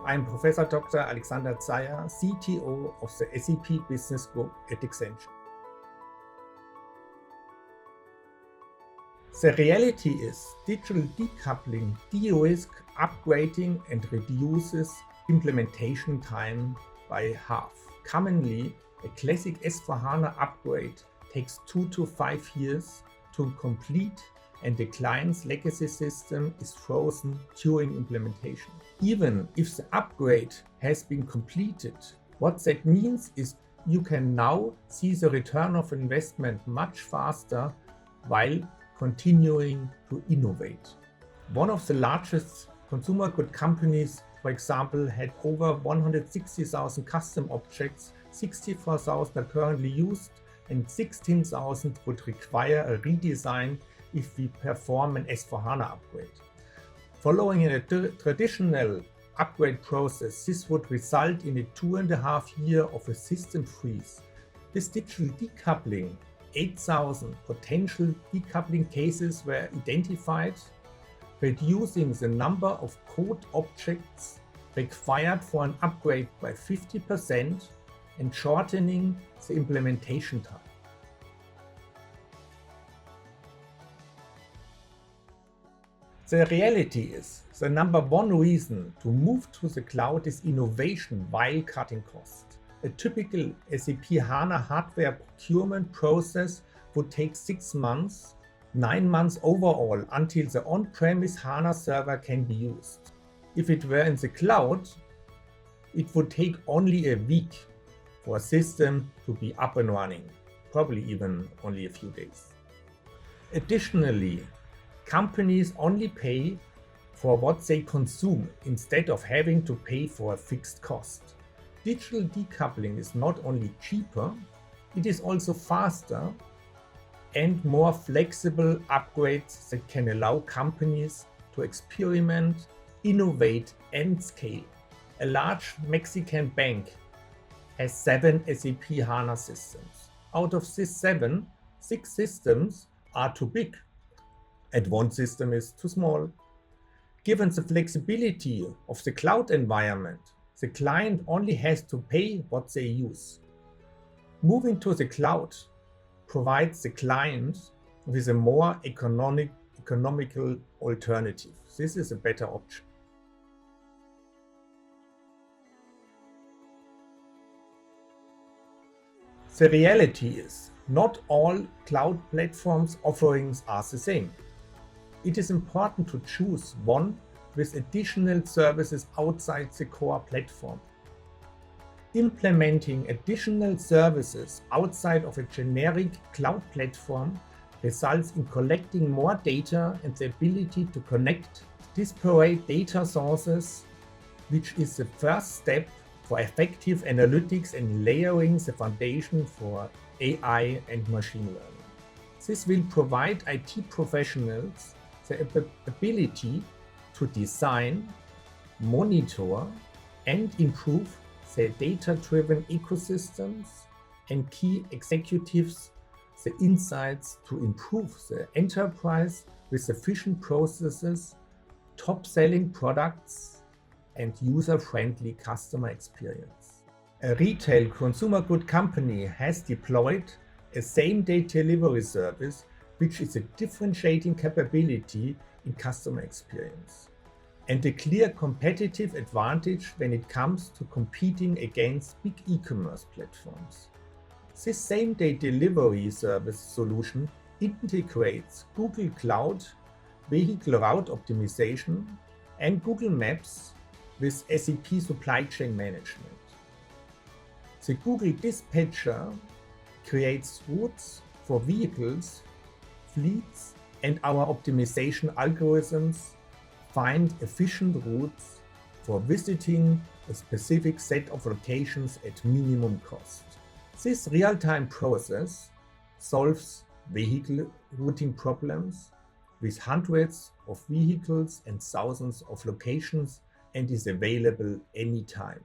I'm Professor Dr. Alexander Zeier, CTO of the SAP Business Group at Accenture. The reality is, digital decoupling de-risks upgrading and reduces implementation time by half. Commonly, a classic S/4HANA upgrade takes 2 to 5 years to complete, and the client's legacy system is frozen during implementation. Even if the upgrade has been completed, what that means is you can now see the return of investment much faster while continuing to innovate. One of the largest consumer good companies, for example, had over 160,000 custom objects, 64,000 are currently used, and 16,000 would require a redesign if we perform an S/4HANA upgrade. Following a traditional upgrade process, this would result in a 2.5 years of a system freeze. This digital decoupling, 8,000 potential decoupling cases were identified, reducing the number of code objects required for an upgrade by 50% and shortening the implementation time. The reality is, the number one reason to move to the cloud is innovation while cutting costs. A typical SAP HANA hardware procurement process would take 6 months, 9 months overall until the on-premise HANA server can be used. If it were in the cloud, it would take only a week for a system to be up and running, probably even only a few days. Additionally, companies only pay for what they consume instead of having to pay for a fixed cost. Digital decoupling is not only cheaper, it is also faster and more flexible upgrades that can allow companies to experiment, innovate, and scale. A large Mexican bank has 7 SAP HANA systems. Out of these 7, 6 systems are too big, and 1 system is too small. Given the flexibility of the cloud environment, the client only has to pay what they use. Moving to the cloud provides the client with a more economical alternative. This is a better option. The reality is, not all cloud platforms offerings are the same. It is important to choose one with additional services outside the core platform. Implementing additional services outside of a generic cloud platform results in collecting more data and the ability to connect disparate data sources, which is the first step for effective analytics and layering the foundation for AI and machine learning. This will provide IT professionals the ability to design, monitor, and improve their data-driven ecosystems, and key executives the insights to improve the enterprise with efficient processes, top-selling products, and user-friendly customer experience. A retail consumer good company has deployed a same-day delivery service, which is a differentiating capability in customer experience and a clear competitive advantage when it comes to competing against big e-commerce platforms. This same-day delivery service solution integrates Google Cloud, vehicle route optimization, and Google Maps with SAP Supply Chain Management. The Google Dispatcher creates routes for vehicles, fleets, and our optimization algorithms find efficient routes for visiting a specific set of locations at minimum cost. This real-time process solves vehicle routing problems with hundreds of vehicles and thousands of locations and is available anytime.